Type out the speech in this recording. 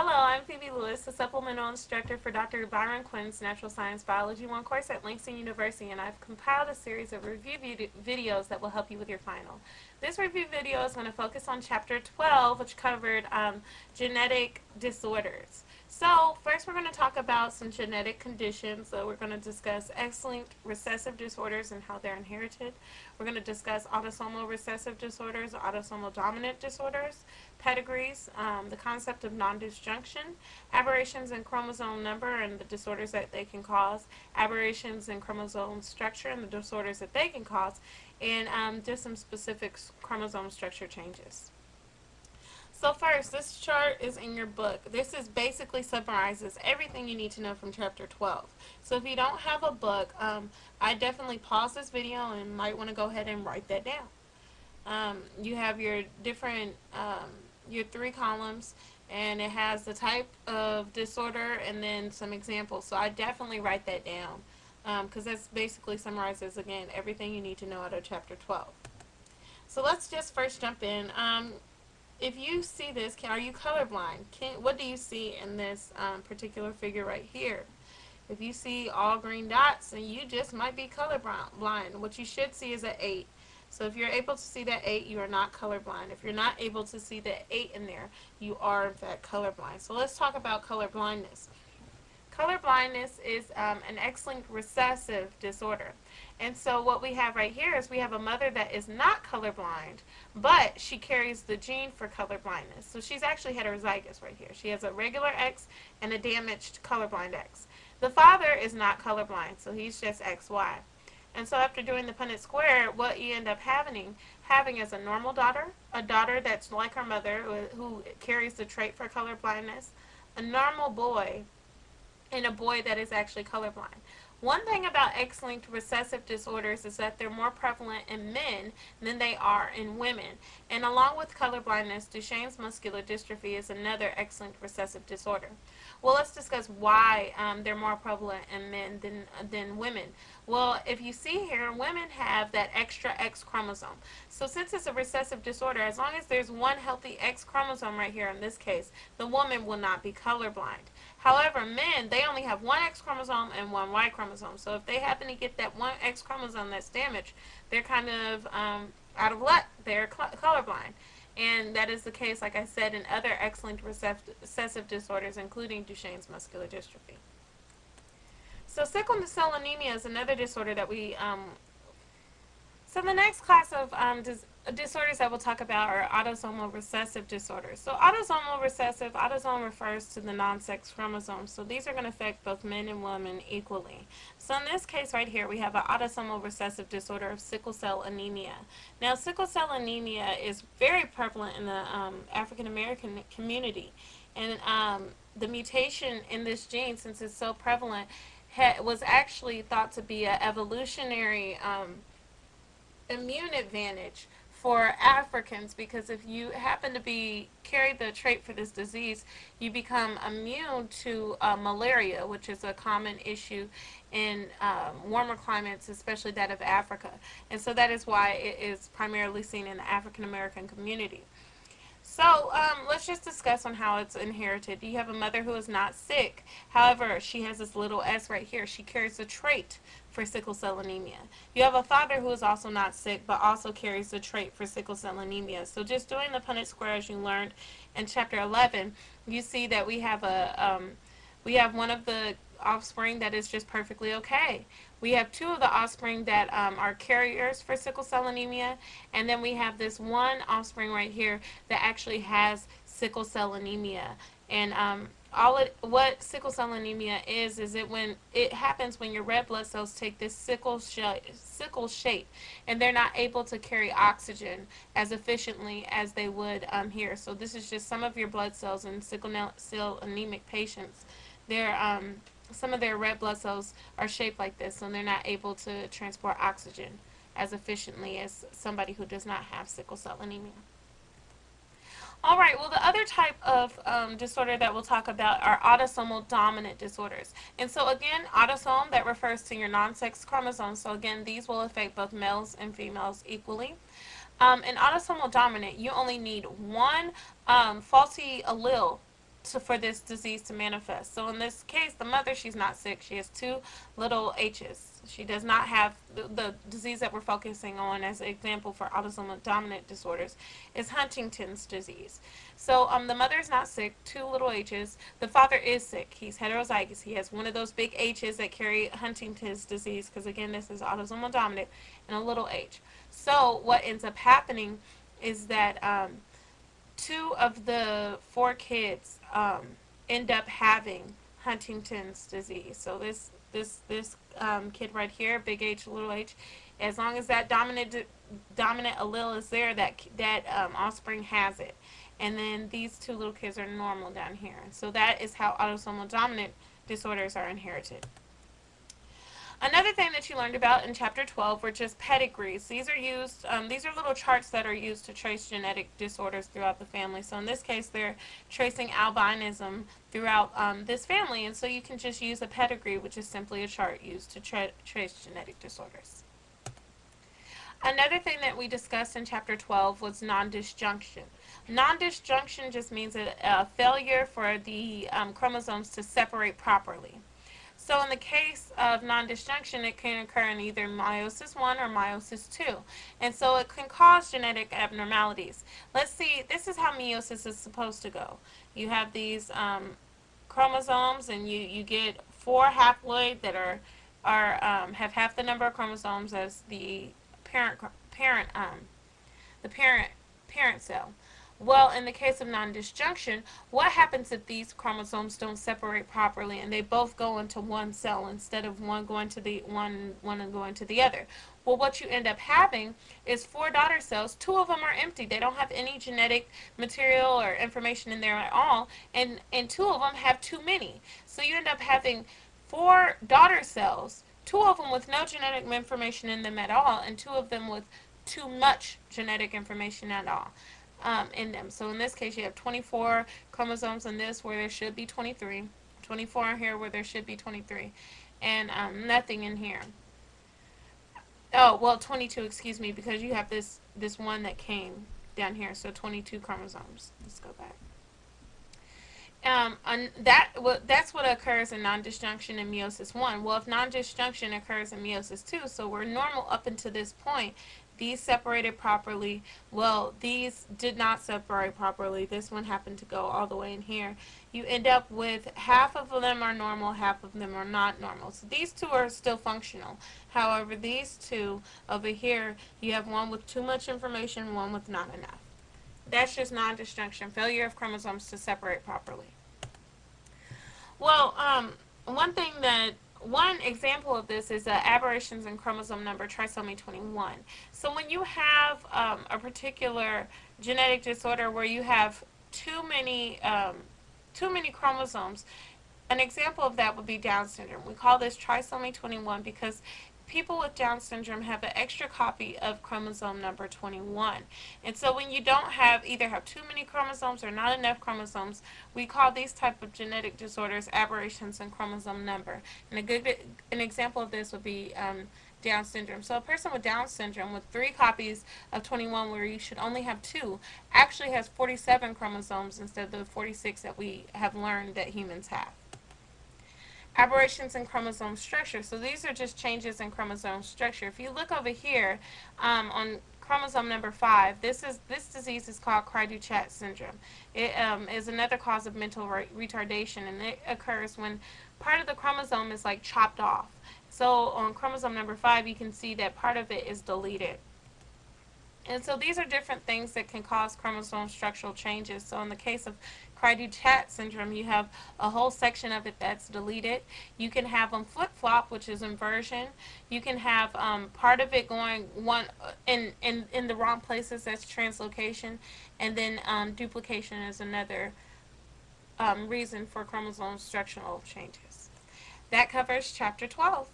Hello, I'm Phoebe Lewis, the supplemental instructor for Dr. Byron Quinn's Natural Science Biology 1 course at Langston University, and I've compiled a series of review videos that will help you with your final. This review video is going to focus on Chapter 12, which covered genetic disorders. So, first we're going to talk about some genetic conditions. So we're going to discuss X-linked recessive disorders and how they're inherited. We're going to discuss autosomal recessive disorders, autosomal dominant disorders, pedigrees, the concept of non-disjunction, aberrations in chromosome number and the disorders that they can cause, aberrations in chromosome structure and the disorders that they can cause, and just some specific chromosome structure changes. So first, this chart is in your book. This is basically summarizes everything you need to know from Chapter 12. So if you don't have a book, I definitely pause this video and might want to go ahead and write that down. You have your different, your 3 columns, and it has the type of disorder and then some examples. So I definitely write that down because that basically summarizes, again, everything you need to know out of Chapter 12. So let's just first jump in. If you see this, are you colorblind? What do you see in this particular figure right here? If you see all green dots, then you just might be colorblind. What you should see is an 8. So if you're able to see that 8, you are not colorblind. If you're not able to see the 8 in there, you are in fact colorblind. So let's talk about colorblindness. Colorblindness is an X-linked recessive disorder. And so what we have right here is we have a mother that is not colorblind, but she carries the gene for colorblindness. So she's actually heterozygous right here. She has a regular X and a damaged colorblind X. The father is not colorblind, so he's just XY. And so after doing the Punnett square, what you end up having is a normal daughter, a daughter that's like her mother who carries the trait for colorblindness, a normal boy, and a boy that is actually colorblind. One thing about X-linked recessive disorders is that they're more prevalent in men than they are in women. And along with colorblindness, Duchenne's muscular dystrophy is another X-linked recessive disorder. Well, let's discuss why they're more prevalent in men than women. Well, if you see here, women have that extra X chromosome. So since it's a recessive disorder, as long as there's one healthy X chromosome right here in this case, the woman will not be colorblind. However, men, they only have one X chromosome and one Y chromosome. So if they happen to get that one X chromosome that's damaged, they're kind of out of luck. They're colorblind. And that is the case, like I said, in other X-linked recessive disorders, including Duchenne's muscular dystrophy. So sickle cell anemia is another disorder that we so the next class of disorders that we'll talk about are autosomal recessive disorders. So autosomal recessive, autosome refers to the non-sex chromosome. So these are going to affect both men and women equally. So in this case right here, we have an autosomal recessive disorder of sickle cell anemia. Now sickle cell anemia is very prevalent in the African American community. And the mutation in this gene, since it's so prevalent, was actually thought to be an evolutionary immune advantage for Africans, because if you happen to carry the trait for this disease, you become immune to malaria, which is a common issue in warmer climates, especially that of Africa. And so that is why it is primarily seen in the African American community. So let's just discuss on how it's inherited. You have a mother who is not sick. However, she has this little s right here. She carries the trait for sickle cell anemia. You have a father who is also not sick, but also carries the trait for sickle cell anemia. So just doing the Punnett square, as you learned in Chapter 11, you see that we have one of the offspring that is just perfectly okay. We have 2 of the offspring that are carriers for sickle cell anemia, and then we have this one offspring right here that actually has sickle cell anemia. And what sickle cell anemia is when it happens when your red blood cells take this sickle shape, and they're not able to carry oxygen as efficiently as they would here. So this is just some of your blood cells in sickle cell anemic patients. Some of their red blood cells are shaped like this, so they're not able to transport oxygen as efficiently as somebody who does not have sickle cell anemia. Alright, well the other type of disorder that we'll talk about are autosomal dominant disorders. And so again, autosome, that refers to your non-sex chromosomes. So again, these will affect both males and females equally. In autosomal dominant, you only need one faulty allele for this disease to manifest. So in this case, the mother, she's not sick. She has two little H's. She does not have the disease that we're focusing on as an example for autosomal dominant disorders is Huntington's disease. So the mother is not sick, two little H's. The father is sick. He's heterozygous. He has one of those big H's that carry Huntington's disease because, again, this is autosomal dominant and a little H. So what ends up happening is that two of the four kids end up having Huntington's disease. So this kid right here, big H, little h, as long as that dominant allele is there, that offspring has it. And then these two little kids are normal down here. So that is how autosomal dominant disorders are inherited. Another thing that you learned about in Chapter 12 were just pedigrees. These are used, these are little charts that are used to trace genetic disorders throughout the family. So in this case, they're tracing albinism throughout this family. And so you can just use a pedigree, which is simply a chart used to trace genetic disorders. Another thing that we discussed in Chapter 12 was non-disjunction. Non-disjunction just means a failure for the chromosomes to separate properly. So in the case of non-disjunction, it can occur in either meiosis 1 or meiosis 2. And so it can cause genetic abnormalities. Let's see, this is how meiosis is supposed to go. You have these chromosomes, and you get 4 haploid that have half the number of chromosomes as the parent cell. Well, in the case of non-disjunction, what happens if these chromosomes don't separate properly and they both go into one cell instead of one going to the one and going to the other? Well, what you end up having is 4 daughter cells. 2 of them are empty. They don't have any genetic material or information in there at all, and 2 of them have too many. So you end up having 4 daughter cells, 2 of them with no genetic information in them at all, and 2 of them with too much genetic information at all. In them. So in this case, you have 24 chromosomes in this where there should be 23, 24 in here where there should be 23, and nothing in here. Oh, well, 22, excuse me, because you have this one that came down here, so 22 chromosomes. Let's go back. That's what occurs in non-disjunction in meiosis 1. Well, if non-disjunction occurs in meiosis 2, so we're normal up until this point, these separated properly. Well, these did not separate properly. This one happened to go all the way in here. You end up with half of them are normal, half of them are not normal. So these 2 are still functional. However, these 2 over here, you have one with too much information, one with not enough. That's just non-disjunction, failure of chromosomes to separate properly. Well, one example of this is aberrations in chromosome number trisomy 21. So when you have a particular genetic disorder where you have too many chromosomes, an example of that would be Down syndrome. We call this trisomy 21 because people with Down syndrome have an extra copy of chromosome number 21. And so when you don't either have too many chromosomes or not enough chromosomes, we call these type of genetic disorders aberrations in chromosome number. And an example of this would be Down syndrome. So a person with Down syndrome with 3 copies of 21 where you should only have 2 actually has 47 chromosomes instead of the 46 that we have learned that humans have. Aberrations in chromosome structure. So these are just changes in chromosome structure. If you look over here on chromosome number 5, this disease is called Cry-du-Chat syndrome. It is another cause of mental retardation, and it occurs when part of the chromosome is like chopped off. So on chromosome number 5, you can see that part of it is deleted. And so these are different things that can cause chromosome structural changes. So in the case of Cry-du-Chat syndrome, you have a whole section of it that's deleted. You can have them flip-flop, which is inversion. You can have part of it going in the wrong places, that's translocation. And then duplication is another reason for chromosome structural changes. That covers Chapter 12.